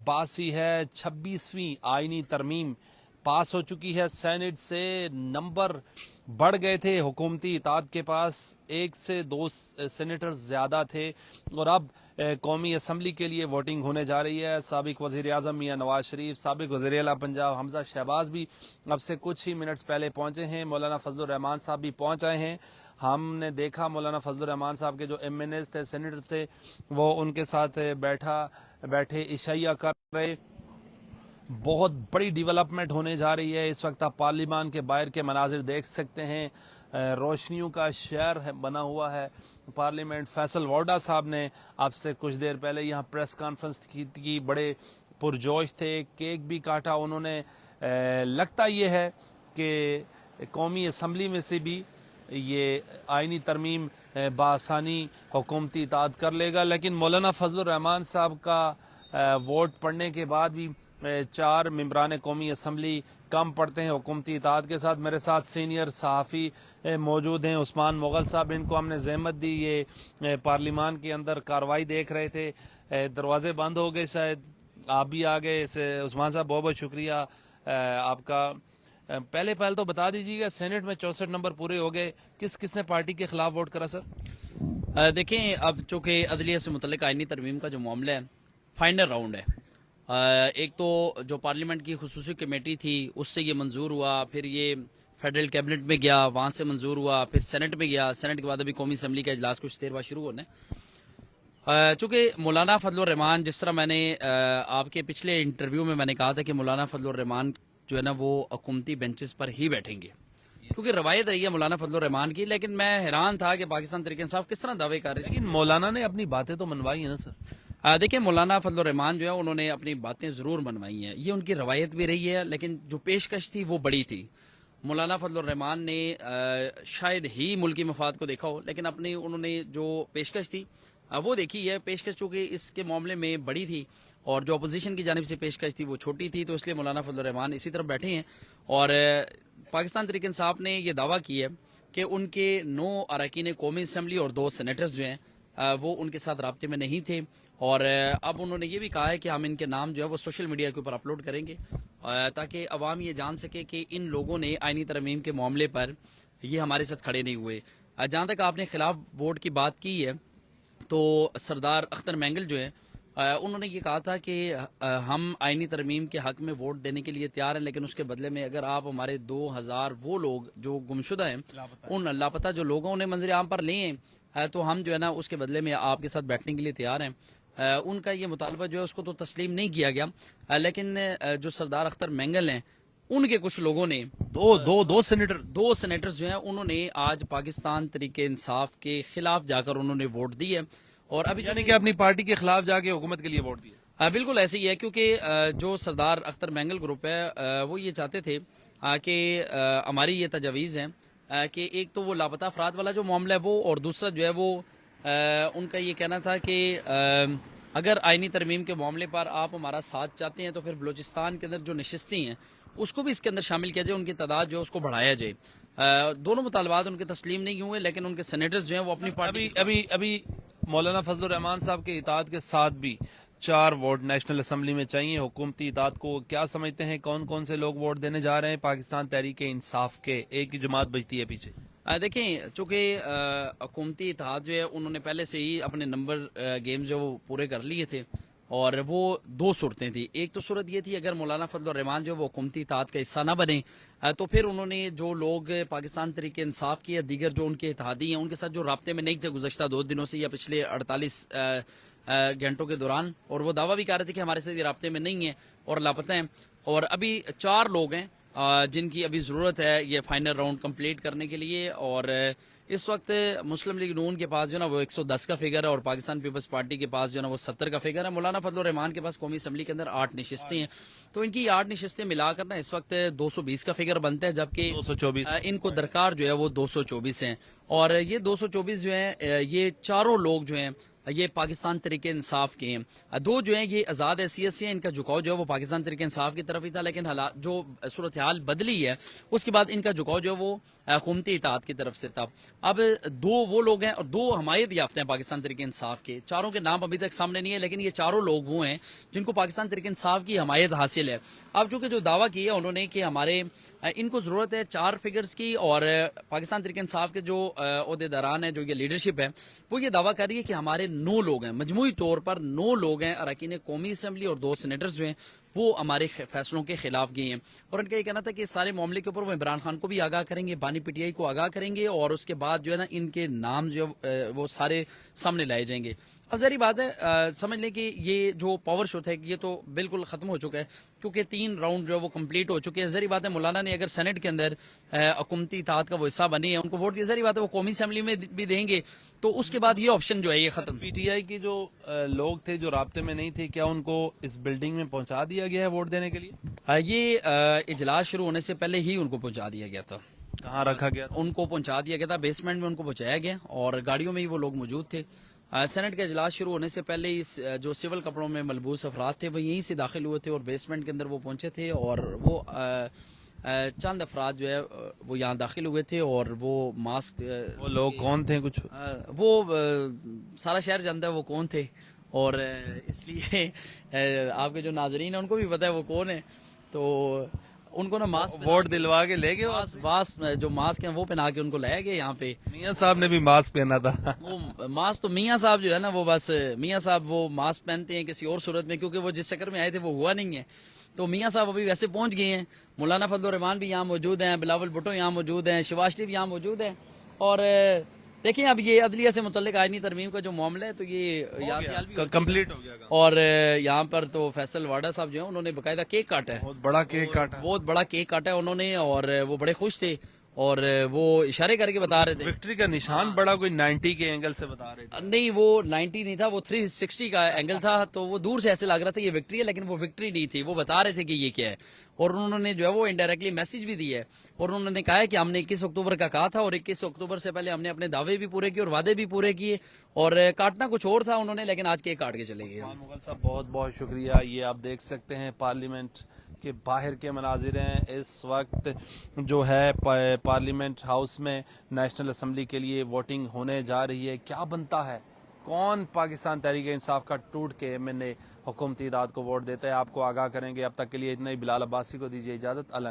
पास ही है। 26वीं आईनी तरमीम पास हो चुकी है सेनेट से। नंबर बढ़ गए थे हुकूमती इताद के पास, 1 से 2 सेनेटर ज्यादा थे और अब कौमी असम्बली के लिए वोटिंग होने जा रही है। साबिक वज़ीर आज़म मियां नवाज शरीफ, साबिक वज़ीर आला पंजाब हमजा शहबाज भी अब से कुछ ही मिनट्स पहले पहुंचे हैं। मौलाना फजलुर रहमान साहब भी पहुंच आए हैं। हमने देखा मौलाना फजलुर रहमान साहब के जो MNAs थे, सेनेटर्स थे, वो उनके साथ बैठे इशाइया कर रहे। बहुत बड़ी डेवलपमेंट होने जा रही है। इस वक्त आप पार्लियामान के बाहर के मनाजिर देख सकते हैं। रोशनियों का शहर बना हुआ है पार्लियामेंट। फैसल वाडा साहब ने आपसे कुछ देर पहले यहाँ प्रेस कॉन्फ्रेंस की, बड़े पुरजोश थे, केक भी काटा उन्होंने। लगता ये है कि कौमी असम्बली में से भी ये आइनी तरमीम बासानी हुकूमती इताद कर लेगा, लेकिन मौलाना फजलुर रहमान साहब का वोट पड़ने के बाद भी 4 मेंबरान कौमी असम्बली कम पड़ते हैं हुकूमती इताद के साथ। मेरे साथ सीनियर सहाफ़ी मौजूद हैं, उस्मान मुग़ल साहब, इनको हमने ज़हमत दी, ये पार्लियामान के अंदर कार्रवाई देख रहे थे, दरवाजे बंद हो गए, शायद आप भी आ गए। उस्मान साहब बहुत बहुत शुक्रिया आपका। पहले तो बता दीजिएगा, सेनेट में 64 नंबर पूरे हो गए, किसने पार्टी के खिलाफ वोट करा सर? देखें, अब चूँकि अदलिया से मुतल्लिक आइनी तरमीम का जो मामला है फाइनल राउंड है। एक तो जो पार्लियामेंट की खुसूसी कमेटी थी उससे ये मंजूर हुआ, फिर ये फेडरल कैबिनेट में गया, वहां से मंजूर हुआ, फिर सेनेट में गया, सेनेट के बाद अभी कौमी असम्बली का इजलास कुछ देर बाद शुरू होना है। चूंकि मौलाना फजलुर रहमान, जिस तरह मैंने आपके पिछले इंटरव्यू में मैंने कहा था कि मौलाना फजलुर रहमान जो है ना वो हुकूमती बेंचेस पर ही बैठेंगे, क्योंकि रवायत रही है मौलाना फजलुर रहमान की। लेकिन मैं हैरान था कि पाकिस्तान तहरीक इंसाफ किस तरह दावे कर रहे थे। लेकिन मौलाना ने अपनी बातें तो मनवाई है ना सर? देखिए, मौलाना फजलुर रहमान जो है उन्होंने अपनी बातें जरूर मनवाई हैं, ये उनकी रवायत भी रही है, लेकिन जो पेशकश थी वो बड़ी थी। मौलाना फजलुर रहमान ने शायद ही मुल्की मफाद को देखा हो, लेकिन अपनी उन्होंने जो पेशकश थी वो देखी है। पेशकश चूंकि इसके मामले में बड़ी थी और जो अपोजिशन की जानिब से पेशकश थी वो छोटी थी, तो इसलिए मौलाना फजलुर रहमान इसी तरफ बैठे हैं। और पाकिस्तान तहरीक इंसाफ ने यह दावा किया है कि उनके 9 अरकान कौमी असम्बली और 2 सेनेटर्स जो हैं वो उनके साथ राब्ते में नहीं थे। और अब उन्होंने ये भी कहा है कि हम इनके नाम जो है वो सोशल मीडिया के ऊपर अपलोड करेंगे ताकि अवाम ये जान सके कि इन लोगों ने आइनी तरमीम के मामले पर ये हमारे साथ खड़े नहीं हुए। जहाँ तक आपने खिलाफ वोट की बात की है, तो सरदार अख्तर मैंगल जो है उन्होंने ये कहा था कि हम आइनी तरमीम के हक में वोट देने के लिए तैयार हैं, लेकिन उसके बदले में अगर आप हमारे 2000 वो लोग जो गुमशुदा हैं, उन लापता जो लोगों ने मंजर आम पर लिए हैं, तो हम जो है ना उसके बदले में आपके साथ बैठने के लिए तैयार हैं। उनका ये मुतालबा जो है उसको तो तस्लीम नहीं किया गया, लेकिन जो सरदार अख्तर मैंगल हैं उनके कुछ लोगों ने दो सेनेटर्स जो हैं उन्होंने आज पाकिस्तान तरीके इंसाफ के खिलाफ जाकर उन्होंने वोट दी है। और अभी यानी कि अपनी पार्टी के खिलाफ जाके हुकूमत के लिए वोट दिया। बिल्कुल ऐसे ही है, क्योंकि जो सरदार अख्तर मैंगल ग्रुप है वो ये चाहते थे कि हमारी ये तजावीज़ है कि एक तो वो लापता अफराद वाला जो मामला है वो, और दूसरा जो है वो उनका ये कहना था कि अगर आइनी तरमीम के मामले पर आप हमारा साथ चाहते हैं तो फिर बलूचिस्तान के अंदर जो नशिस्तें हैं उसको भी इसके अंदर शामिल किया जाए, उनकी तादाद जो है उसको बढ़ाया जाए। दोनों मुतालबात उनके तस्लीम नहीं हुए, लेकिन उनके सेनेटर्स जो हैं वो अपनी पार्टी अभी मौलाना फजलुर रहमान साहब के इताद के साथ भी 4 वोट नेशनल असम्बली में चाहिए हुकूमती इताद को। क्या समझते हैं कौन कौन से लोग वोट देने जा रहे हैं पाकिस्तान तहरीक इंसाफ के? एक ही जमात बचती है पीछे। देखें, चूंकि हुकूमती इत्तेहाद जो है उन्होंने पहले से ही अपने नंबर गेम जो वो पूरे कर लिए थे, और वो 2 सूरतें थी। एक तो सूरत ये थी अगर मौलाना फजलुर रहमान जो वो हुकूमती इत्तेहाद का हिस्सा ना बने तो फिर उन्होंने जो लोग पाकिस्तान तहरीक इंसाफ की या दीगर जो उनके इत्तेहादी हैं उनके साथ जो राब्ते में नहीं थे गुज़श्ता 2 दिनों से या पिछले 48 घंटों के दौरान, और वो दावा भी कर रहे थे कि हमारे साथ ये राब्ते में नहीं है और लापता हैं, और अभी 4 लोग हैं जिनकी अभी ज़रूरत है ये फाइनल राउंड कंप्लीट करने के लिए। और इस वक्त मुस्लिम लीग नून के पास जो ना वो 110 का फिगर है और पाकिस्तान पीपल्स पार्टी के पास जो ना वो 70 का फिगर है। मौलाना फजलुर रहमान के पास कौमी असम्बली के अंदर 8 नशिस्तें हैं, तो इनकी 8 नशिस्तें मिलाकर ना इस वक्त 220 का फिगर बनता है, जबकि 224 इनको दरकार जो है वो 224 हैं। और ये 224 जो है ये चारों लोग जो हैं یہ پاکستان تحریک انصاف کے ہیں. دو جو ہیں یہ آزاد حیثیت سے ہیں, ان کا جھکاؤ جو ہے وہ پاکستان تحریک انصاف کی طرف ہی تھا, لیکن حالات جو صورتحال بدلی ہے اس کے بعد ان کا جھکاؤ جو ہے وہ حکومتی اطاعت کی طرف سے تھا. اب دو وہ لوگ ہیں اور دو حمایت یافتہ ہیں پاکستان تحریک انصاف کے. چاروں کے نام ابھی تک سامنے نہیں ہے, لیکن یہ چاروں لوگ وہ ہیں جن کو پاکستان تحریک انصاف کی حمایت حاصل ہے. اب چونکہ جو دعویٰ کیا انہوں نے کہ ہمارے ان کو ضرورت ہے 4 فگرز کی, اور پاکستان تحریک انصاف کے جو عہدیداران ہیں, جو یہ لیڈرشپ ہے, وہ یہ دعویٰ کر رہی ہے کہ ہمارے 9 لوگ ہیں, مجموعی طور پر 9 لوگ ہیں اراکین قومی اسمبلی اور 2 سینیٹرز جو ہیں وہ ہمارے فیصلوں کے خلاف گئے ہیں. اور ان کا یہ کہنا تھا کہ اس سارے معاملے کے اوپر وہ عمران خان کو بھی آگاہ کریں گے, بانی پی ٹی آئی کو آگاہ کریں گے, اور اس کے بعد جو ہے نا ان کے نام جو وہ سارے سامنے لائے جائیں گے. اب ظاہری بات ہے, سمجھ لیں کہ یہ جو پاور شو ہے یہ تو بالکل ختم ہو چکا ہے, کیونکہ 3 راؤنڈ جو ہے وہ کمپلیٹ ہو چکے ہیں. ظاہری بات ہے مولانا نے اگر سینٹ کے اندر حکومتی اطاعت کا وہ حصہ بنی ہے, ان کو ووٹ دیا, ظاہری بات ہے وہ قومی اسمبلی میں بھی دیں گے, تو اس کے بعد یہ آپشن جو ہے یہ ختم. پی ٹی آئی کے جو لوگ تھے جو رابطے میں نہیں تھے, کیا ان کو اس بلڈنگ میں پہنچا دیا گیا ہے ووٹ دینے کے لیے؟ یہ اجلاس شروع ہونے سے پہلے ہی ان کو پہنچا دیا گیا تھا. کہاں رکھا گیا تھا؟ ان کو پہنچا دیا گیا تھا, بیسمنٹ میں ان کو پہنچایا گیا, اور گاڑیوں میں ہی وہ لوگ موجود تھے. سینٹ کا اجلاس شروع ہونے سے پہلے اس جو سول کپڑوں میں ملبوس افراد تھے وہ یہیں سے داخل ہوئے تھے اور بیسمنٹ کے اندر وہ پہنچے تھے, اور وہ چند افراد جو ہے وہ یہاں داخل ہوئے تھے, اور وہ ماسک وہ لوگ کون تھے کچھ؟ وہ سارا شہر جانتا ہے وہ کون تھے, اور اس لیے آپ کے جو ناظرین ہیں ان کو بھی پتا ہے وہ کون ہے. تو ان کو نا ماسک ووٹ دلوا کے لے گئے. جو ماسک ہیں وہ پہنا کے ان کو لائے گئے یہاں پہ. میاں صاحب نے بھی ماسک پہنا تھا. وہ ماسک تو میاں صاحب جو ہے نا وہ بس میاں صاحب وہ ماسک پہنتے ہیں کسی اور صورت میں, کیونکہ وہ جس چکر میں آئے تھے وہ ہوا نہیں ہے. تو میاں صاحب ابھی ویسے پہنچ گئے ہیں. مولانا فضل الرحمان بھی یہاں موجود ہیں, بلاول بھٹو یہاں موجود ہیں, شہباز شریف یہاں موجود ہیں. اور دیکھیں اب یہ عدلیہ سے متعلق آئینی ترمیم کا جو معاملہ ہے تو یہ یہاں سے حل بھی کمپلیٹ ہو گیا. اور یہاں پر تو فیصل واڈا صاحب جو ہیں انہوں نے باقاعدہ کیک کاٹا ہے, بہت بڑا کیک کاٹا, بہت بڑا کیک کاٹا ہے انہوں نے, اور وہ بڑے خوش تھے, اور وہ اشارے کر کے بتا رہے تھے. وکٹری کا نشان بڑا کوئی 90 کے اینگل سے بتا رہے تھے. نہیں وہ 90 نہیں تھا, وہ 360 کا اینگل تھا, تو وہ دور سے ایسے لگ رہا تھا یہ وکٹری ہے, لیکن وہ وکٹری نہیں تھی. وہ بتا رہے تھے کہ یہ کیا ہے, اور انہوں نے جو ہے وہ انڈائریکٹلی میسج بھی دی ہے, اور انہوں نے کہا ہے کہ ہم نے 21 اکتوبر کا کہا تھا, اور 21 اکتوبر سے پہلے ہم نے اپنے دعوے بھی پورے کیے اور وعدے بھی پورے کیے, اور کاٹنا کچھ اور تھا انہوں نے, لیکن آج کیک کاٹ کے چلے گئے. مغل صاحب بہت بہت شکریہ. یہ آپ دیکھ سکتے ہیں پارلیمنٹ کے باہر کے مناظر ہیں. اس وقت جو ہے پارلیمنٹ ہاؤس میں نیشنل اسمبلی کے لیے ووٹنگ ہونے جا رہی ہے. کیا بنتا ہے, کون پاکستان تحریک انصاف کا ٹوٹ کے ایم این اے حکومتی اطاعت کو ووٹ دیتا ہے, آپ کو آگاہ کریں گے. اب تک کے لیے اتنا ہی. بلال عباسی کو دیجیے اجازت. اللہ